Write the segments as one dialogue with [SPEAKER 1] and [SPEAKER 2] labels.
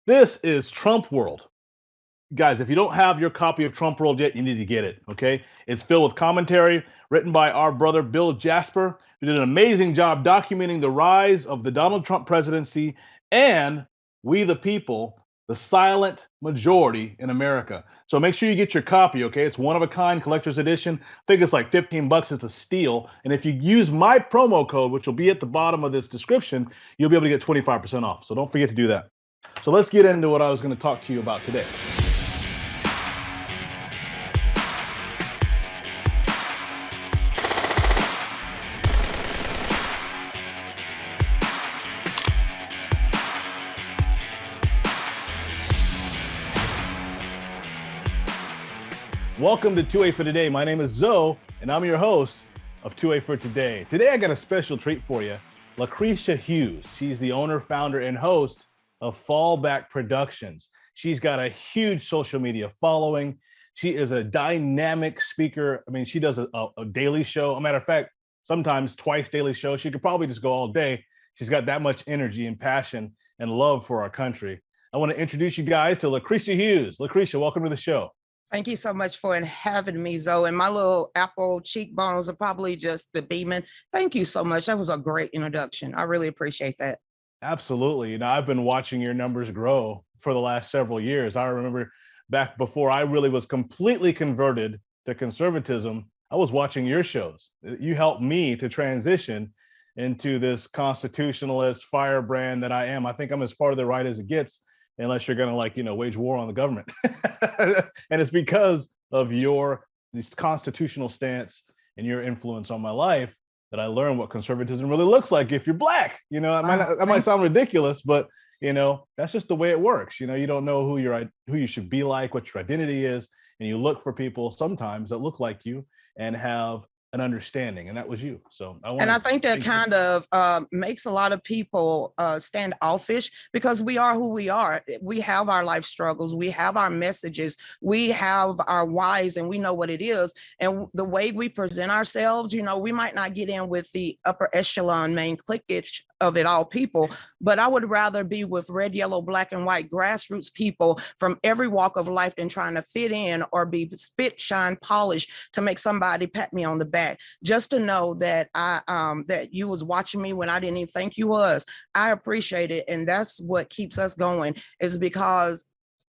[SPEAKER 1] This is Trumpworld. Guys, if you don't have your copy of Trumpworld yet, you need to get it, okay? It's filled with commentary written by our brother Bill Jasper, who did an amazing job documenting the rise of the Donald Trump presidency and we the people, the silent majority in America. So make sure you get your copy, okay? It's one of a kind collector's edition. I think it's like 15 bucks. It's a steal. And if you use my promo code, which will be at the bottom of this description, you'll be able to get 25% off. So don't forget to do that. So let's get into what I was going to talk to you about today. Welcome to 2A for Today. My name is Zoe, and I'm your host of 2A for Today. Today, I got a special treat for you. Lucretia Hughes. She's the owner, founder, and host of Fallback Productions. She's got a huge social media following. She is a dynamic speaker. I mean, she does a daily show. As a matter of fact, sometimes twice daily shows. She could probably just go all day. She's got that much energy and passion and love for our country. I want to introduce you guys to Lucretia Hughes. Lucretia, welcome to the show.
[SPEAKER 2] Thank you so much for having me, Zoe. And my little apple cheekbones are probably just the beaming. Thank you so much. That was a great introduction. I really appreciate that.
[SPEAKER 1] Absolutely. You know, I've been watching your numbers grow for the last several years. I remember back before I really was completely converted to conservatism, I was watching your shows. You helped me to transition into this constitutionalist firebrand that I am. I think I'm as far to the right as it gets, unless you're going to wage war on the government. And it's because of this constitutional stance and your influence on my life that I learned what conservatism really looks like if you're Black. You know, that might sound ridiculous, but that's just the way it works. You know, you don't know who you should be like, what your identity is, and you look for people sometimes that look like you and have an understanding, and that was you. So
[SPEAKER 2] I think that kind of makes a lot of people stand offish because we are who we are. We have our life struggles, we have our messages, we have our whys, and we know what it is. And the way we present ourselves, we might not get in with the upper echelon main cliquage of it all people, but I would rather be with red, yellow, black, and white grassroots people from every walk of life than trying to fit in or be spit, shine, polished to make somebody pat me on the back. Just to know that that you was watching me when I didn't even think you was. I appreciate it, and that's what keeps us going. Is because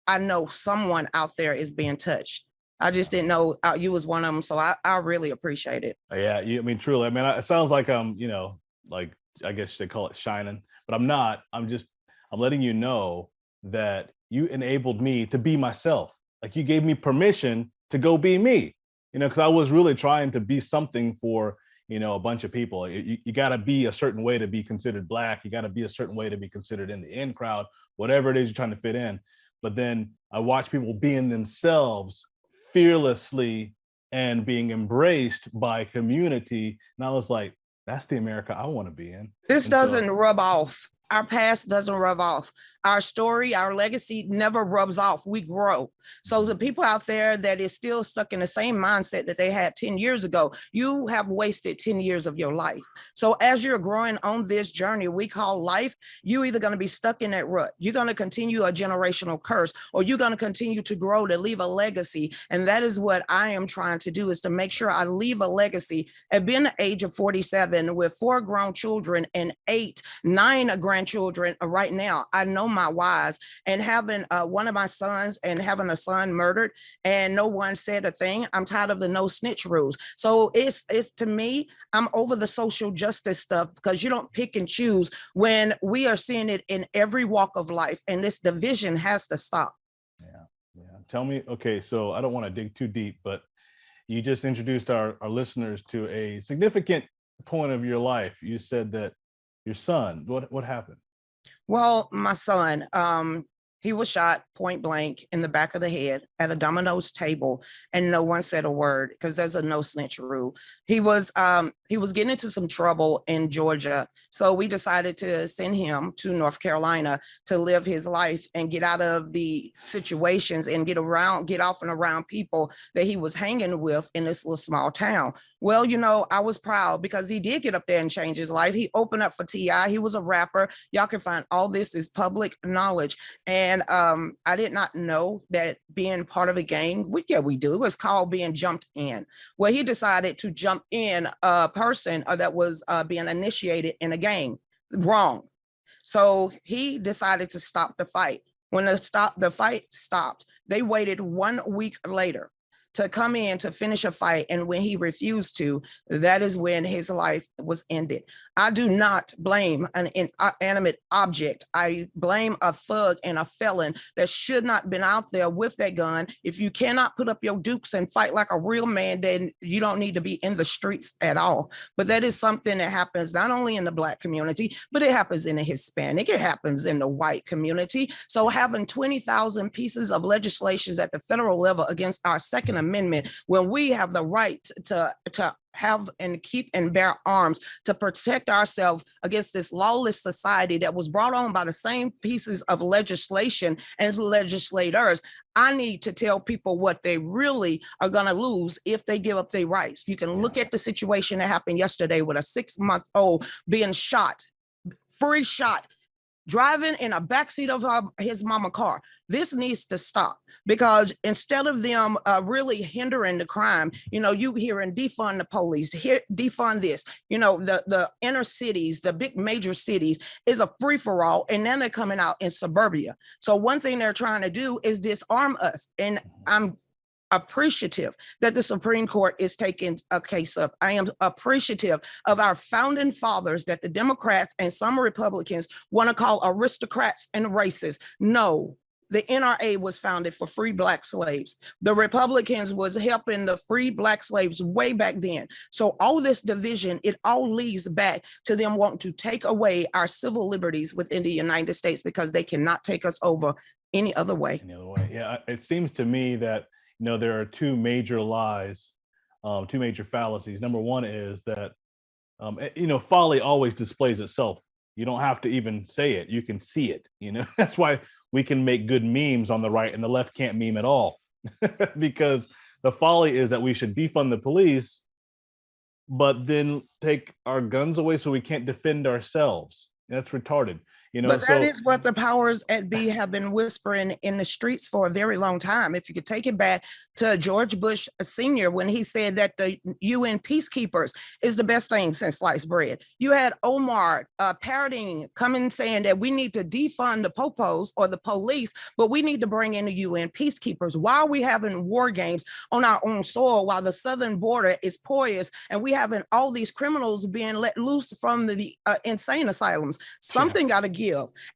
[SPEAKER 2] I know someone out there is being touched. I just didn't know you was one of them, so I really appreciate it.
[SPEAKER 1] Yeah, truly. I mean, it sounds like like I guess they call it shining, but I'm not. I'm letting you know that you enabled me to be myself. Like you gave me permission to go be me, because I was really trying to be something for, a bunch of people. You got to be a certain way to be considered Black. You got to be a certain way to be considered in the in crowd, whatever it is you're trying to fit in. But then I watch people being themselves fearlessly and being embraced by community. And I was like, that's the America I want to be in.
[SPEAKER 2] This doesn't rub off. Our past doesn't rub off. Our story, our legacy never rubs off. We grow. So the people out there that is still stuck in the same mindset that they had 10 years ago, you have wasted 10 years of your life. So as you're growing on this journey we call life, you're either going to be stuck in that rut. You're going to continue a generational curse, or you're going to continue to grow to leave a legacy. And that is what I am trying to do, is to make sure I leave a legacy. At being the age of 47 with 4 grown children and 9 grandchildren right now, I know my whys, and having one of my sons and having a son murdered and no one said a thing. I'm tired of the no snitch rules. So it's to me, I'm over the social justice stuff, because you don't pick and choose when we are seeing it in every walk of life, and this division has to stop.
[SPEAKER 1] Yeah. Tell me, okay, so I don't want to dig too deep, but you just introduced our listeners to a significant point of your life. You said that your son, what happened?
[SPEAKER 2] Well, my son, he was shot point blank in the back of the head. at a Domino's table and no one said a word because there's a no snitch rule. He was getting into some trouble in Georgia. So we decided to send him to North Carolina to live his life and get out of the situations and get off and around people that he was hanging with in this little small town. Well, I was proud because he did get up there and change his life. He opened up for T.I. He was a rapper. Y'all can find all this is public knowledge. And I did not know that being part of a gang, we do. It was called being jumped in. Well, he decided to jump in a person that was being initiated in a gang. Wrong. So he decided to stop the fight. When the fight stopped, they waited 1 week later to come in to finish a fight. And when he refused to, that is when his life was ended. I do not blame an inanimate object. I blame a thug and a felon that should not been out there with that gun. If you cannot put up your dukes and fight like a real man, then you don't need to be in the streets at all. But that is something that happens not only in the Black community, but it happens in the Hispanic, it happens in the white community. So having 20,000 pieces of legislation at the federal level against our Second Amendment, when we have the right to have and keep and bear arms to protect ourselves against this lawless society that was brought on by the same pieces of legislation as legislators, I need to tell people what they really are going to lose if they give up their rights. You can look at the situation that happened yesterday with a 6-month-old being shot, free shot, driving in a backseat of his mama car. This needs to stop. Because instead of them really hindering the crime, you hearing defund the police, defund this, the inner cities, the big major cities is a free for all. And then they're coming out in suburbia. So one thing they're trying to do is disarm us. And I'm appreciative that the Supreme Court is taking a case up. I am appreciative of our founding fathers that the Democrats and some Republicans want to call aristocrats and racists. No. The NRA was founded for free Black slaves. The Republicans was helping the free Black slaves way back then. So all this division, it all leads back to them wanting to take away our civil liberties within the United States because they cannot take us over any other way.
[SPEAKER 1] Yeah, it seems to me that, there are two major lies, two major fallacies. Number one is that, folly always displays itself. You don't have to even say it. You can see it. That's why we can make good memes on the right and the left can't meme at all. Because the folly is that we should defund the police, but then take our guns away so we can't defend ourselves. That's retarded.
[SPEAKER 2] But that is what the powers at be have been whispering in the streets for a very long time. If you could take it back to George Bush Sr. when he said that the UN peacekeepers is the best thing since sliced bread. You had Omar parroting coming saying that we need to defund the popos or the police, but we need to bring in the UN peacekeepers. Why are we having war games on our own soil while the southern border is porous and we having all these criminals being let loose from the insane asylums? Something got to give.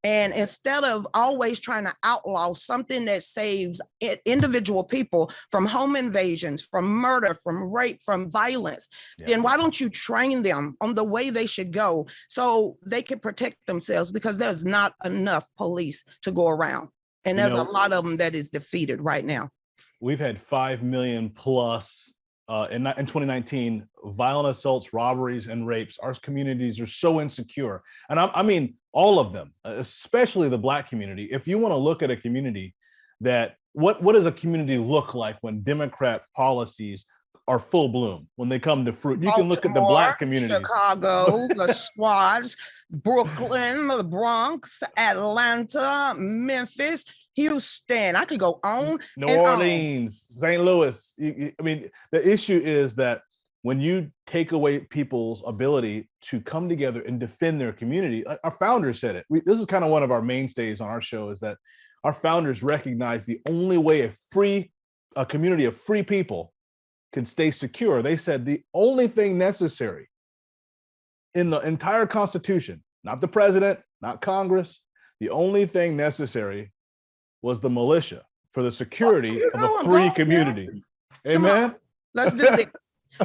[SPEAKER 2] And instead of always trying to outlaw something that saves individual people from home invasions, from murder, from rape, from violence, then why don't you train them on the way they should go so they can protect themselves? Because there's not enough police to go around. And there's a lot of them that is defeated right now.
[SPEAKER 1] We've had 5 million plus in 2019, violent assaults, robberies, and rapes. Our communities are so insecure. And I mean, all of them, especially the Black community. If you want to look at a community that, what does a community look like when Democrat policies are full bloom, when they come to fruit? You
[SPEAKER 2] Baltimore,
[SPEAKER 1] can look at the Black communities.
[SPEAKER 2] Chicago, the squads, Brooklyn, the Bronx, Atlanta, Memphis, Houston. I could go on.
[SPEAKER 1] New Orleans, St. Louis. I mean, the issue is that when you take away people's ability to come together and defend their community, our founders said it. This is kind of one of our mainstays on our show, is that our founders recognize the only way a community of free people can stay secure. They said the only thing necessary in the entire Constitution, not the president, not Congress, the only thing necessary was the militia for the security of a free community. Amen.
[SPEAKER 2] Let's do this.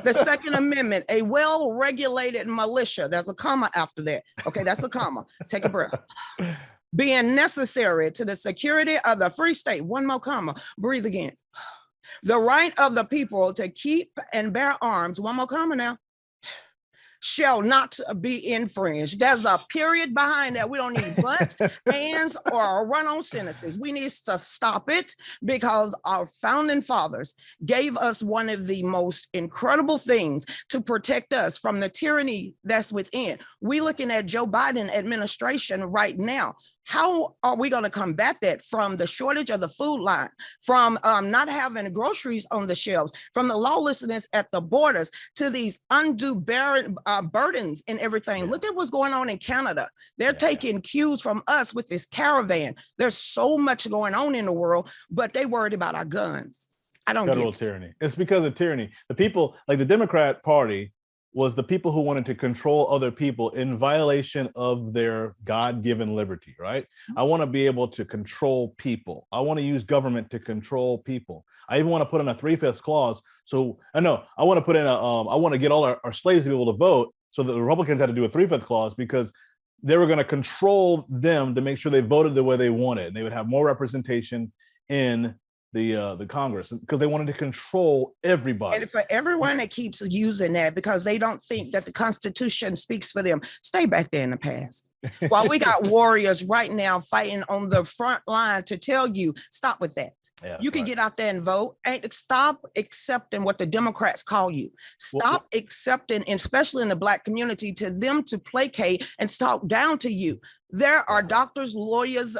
[SPEAKER 2] The Second Amendment, a well-regulated militia. There's a comma after that. Okay, that's a comma. Take a breath. being necessary to the security of the free state. One more comma, breathe again. The right of the people to keep and bear arms, one more comma now, shall not be infringed. There's a period behind that. We don't need buts, ands, or run-on sentences. We need to stop it because our founding fathers gave us one of the most incredible things to protect us from the tyranny that's within. We're looking at Joe Biden administration right now. How are we going to combat that? From the shortage of the food line, from not having groceries on the shelves, from the lawlessness at the borders, to these undue burdens and everything. Look at what's going on in Canada. They're taking cues from us with this caravan. There's so much going on in the world, but they worried about our guns. I don't
[SPEAKER 1] Federal
[SPEAKER 2] get
[SPEAKER 1] tyranny. It's because of tyranny. The people, like the Democrat Party, was the people who wanted to control other people in violation of their God-given liberty, right? I want to be able to control people. I want to use government to control people. I even want to put in a 3/5 clause. So I want to put in I want to get all our slaves to be able to vote. So the Republicans had to do a 3/5 clause because they were going to control them to make sure they voted the way they wanted. And they would have more representation in the Congress because they wanted to control everybody.
[SPEAKER 2] And for everyone that keeps using that because they don't think that the Constitution speaks for them, stay back there in the past. While we got warriors right now fighting on the front line to tell you, stop with that. Yeah, you can get out there and vote. And stop accepting what the Democrats call you. Stop accepting, especially in the Black community, to them to placate and talk down to you. There are doctors, lawyers,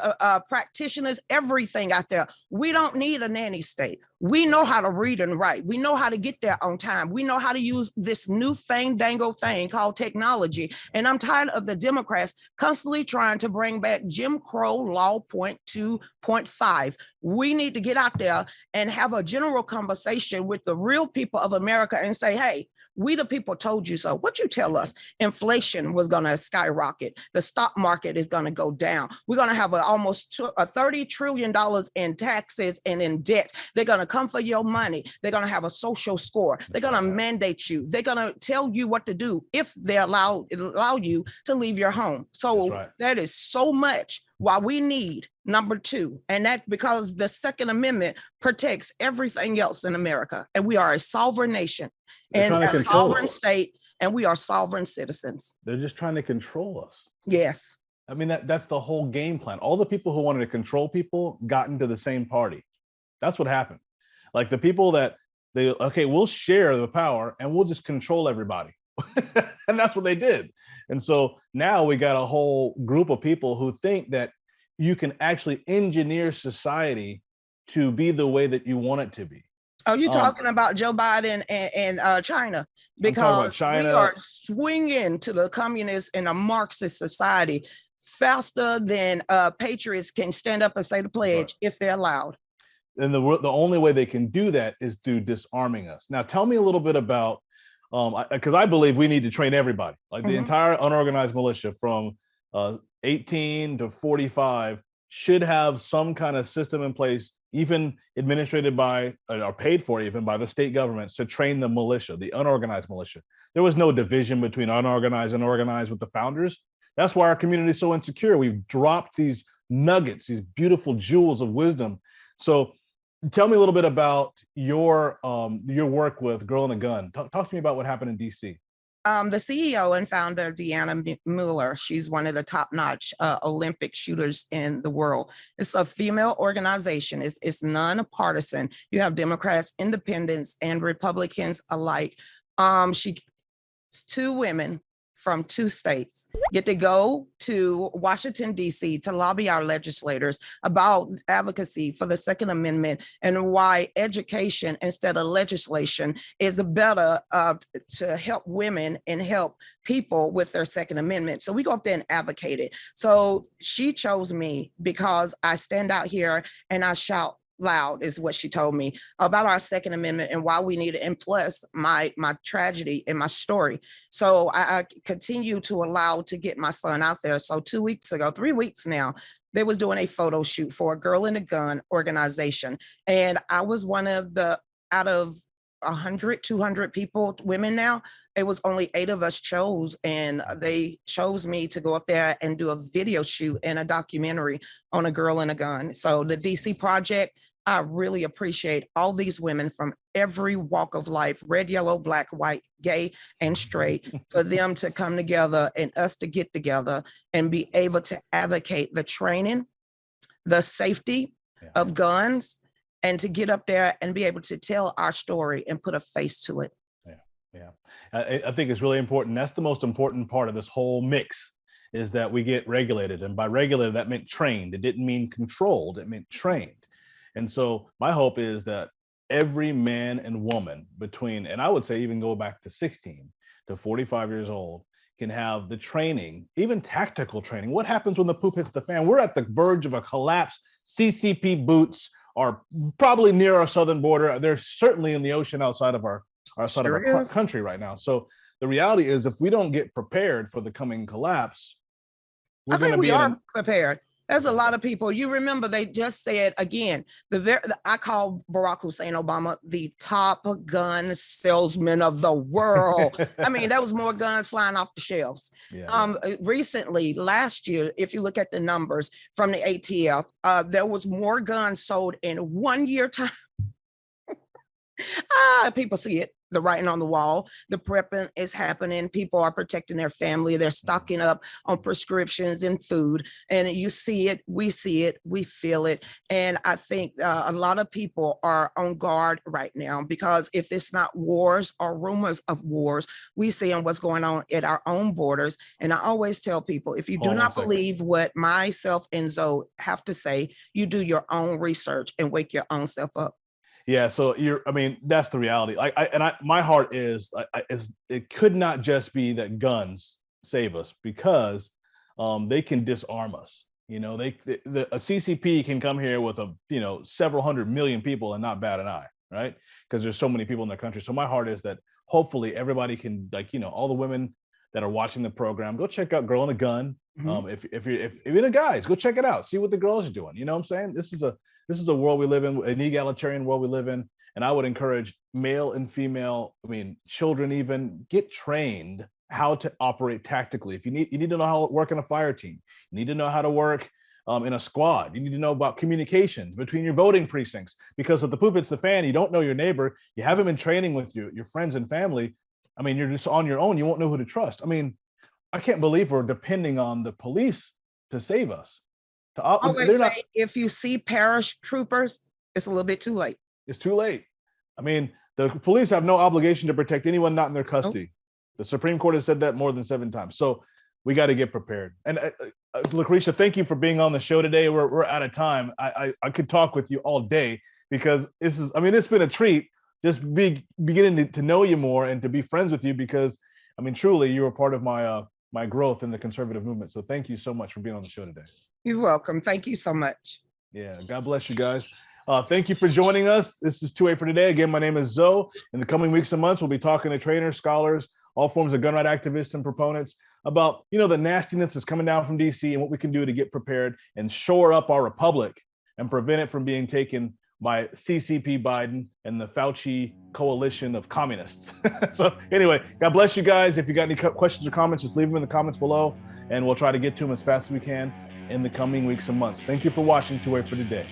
[SPEAKER 2] practitioners, everything out there. We don't need a nanny state. We know how to read and write. We know how to get there on time. We know how to use this new fandango thing called technology. And I'm tired of the Democrats constantly trying to bring back Jim Crow law 0.2.5. We need to get out there and have a general conversation with the real people of America and say, hey, we the people told you so. What you tell us? Inflation was going to skyrocket. The stock market is going to go down. We're going to have almost $30 trillion in taxes and in debt. They're going to come for your money. They're going to have a social score. They're going to mandate you. They're going to tell you what to do if they allow you to leave your home. So that is so much why we need number 2. And that's because the Second Amendment protects everything else in America. And we are a sovereign nation and a sovereign state, and we are sovereign citizens.
[SPEAKER 1] They're just trying to control us.
[SPEAKER 2] Yes.
[SPEAKER 1] I mean, that's the whole game plan. All the people who wanted to control people got into the same party. That's what happened. Like the people that we'll share the power and we'll just control everybody. And that's what they did. And so now we got a whole group of people who think that you can actually engineer society to be the way that you want it to be.
[SPEAKER 2] Oh, you're talking about Joe Biden and China, because China. We are swinging to the communist and a Marxist society faster than patriots can stand up and say the pledge if they're allowed.
[SPEAKER 1] And the only way they can do that is through disarming us. Now, tell me a little bit about, because I believe we need to train everybody, like the entire unorganized militia from 18 to 45 should have some kind of system in place, even administrated by or paid for even by the state governments, to train the militia, the unorganized militia. There was no division between unorganized and organized with the founders. That's why our community is so insecure. We've dropped these nuggets, these beautiful jewels of wisdom. So tell me a little bit about your work with Girl and a Gun. Talk to me about what happened in DC.
[SPEAKER 2] The CEO and founder, Deanna Mueller, she's one of the top-notch Olympic shooters in the world. It's a female organization. It's non-partisan. You have Democrats, independents, and Republicans alike. 2 women from 2 states get to go to Washington, D.C. to lobby our legislators about advocacy for the Second Amendment and why education instead of legislation is better to help women and help people with their Second Amendment. So we go up there and advocate it. So she chose me because I stand out here and I shout loud, is what she told me, about our Second Amendment and why we need it, and plus my tragedy and my story. So I continue to allow to get my son out there. So 3 weeks now, they was doing a photo shoot for a Girl and a Gun organization. And I was one of the, out of 100, 200 people, women now. It was only 8 of us chose, and they chose me to go up there and do a video shoot and a documentary on a girl and a gun. So the DC project, I really appreciate all these women from every walk of life, red, yellow, black, white, gay, and straight, for them to come together and us to get together and be able to advocate the training, the safety of guns, and to get up there and be able to tell our story and put a face to it.
[SPEAKER 1] Yeah. I think it's really important. That's the most important part of this whole mix, is that we get regulated. And by regulated, that meant trained. It didn't mean controlled, it meant trained. And so my hope is that every man and woman between, and I would say even go back to 16 to 45 years old, can have the training, even tactical training. What happens when the poop hits the fan? We're at the verge of a collapse. CCP boots are probably near our southern border. They're certainly in the ocean outside of our country right now. So the reality is, if we don't get prepared for the coming collapse,
[SPEAKER 2] I think we are prepared. There's a lot of people. You remember they just said again, I call Barack Hussein Obama the top gun salesman of the world. I mean, there was more guns flying off the shelves. Recently, last year, if you look at the numbers from the ATF, there was more guns sold in 1 year time. People see it, the writing on the wall. The prepping is happening. People are protecting their family. They're stocking up on prescriptions and food. And you see it, we feel it. And I think a lot of people are on guard right now, because if it's not wars or rumors of wars, we see what's going on at our own borders. And I always tell people, if you do not believe what myself and Zoe have to say, you do your own research and wake your own self up.
[SPEAKER 1] Yeah, so that's the reality. My heart is it could not just be that guns save us, because they can disarm us. You know, a CCP can come here with several hundred million people and not bat an eye, right? Because there's so many people in the country. So my heart is that hopefully everybody can, all the women that are watching the program, go check out Girl and a Gun. If you're into guys, go check it out. See what the girls are doing. You know what I'm saying? This is a world we live in, an egalitarian world we live in. And I would encourage male and female, children even, get trained how to operate tactically. If you need to know how to work in a fire team. You need to know how to work in a squad. You need to know about communications between your voting precincts, because if the poop hits the fan, you don't know your neighbor, you haven't been training with your friends and family. You're just on your own. You won't know who to trust. I can't believe we're depending on the police to save us.
[SPEAKER 2] If you see paratroopers, it's a little bit too late.
[SPEAKER 1] It's too late. The police have no obligation to protect anyone not in their custody. Nope. The Supreme Court has said that more than 7 times. So we got to get prepared. And Lucretia, thank you for being on the show today. We're out of time. I could talk with you all day, because it's been a treat just beginning to know you more and to be friends with you, because truly you were part of my growth in the conservative movement. So thank you so much for being on the show today.
[SPEAKER 2] You're welcome. Thank you so much.
[SPEAKER 1] Yeah. God bless you guys. Thank you for joining us. This is 2A for Today. Again, my name is Zoe. In the coming weeks and months, we'll be talking to trainers, scholars, all forms of gun right activists and proponents about, the nastiness that's coming down from DC and what we can do to get prepared and shore up our republic and prevent it from being taken by CCP Biden and the Fauci coalition of communists. So anyway, God bless you guys. If you got any questions or comments, just leave them in the comments below, and we'll try to get to them as fast as we can in the coming weeks and months. Thank you for watching 2A for Today.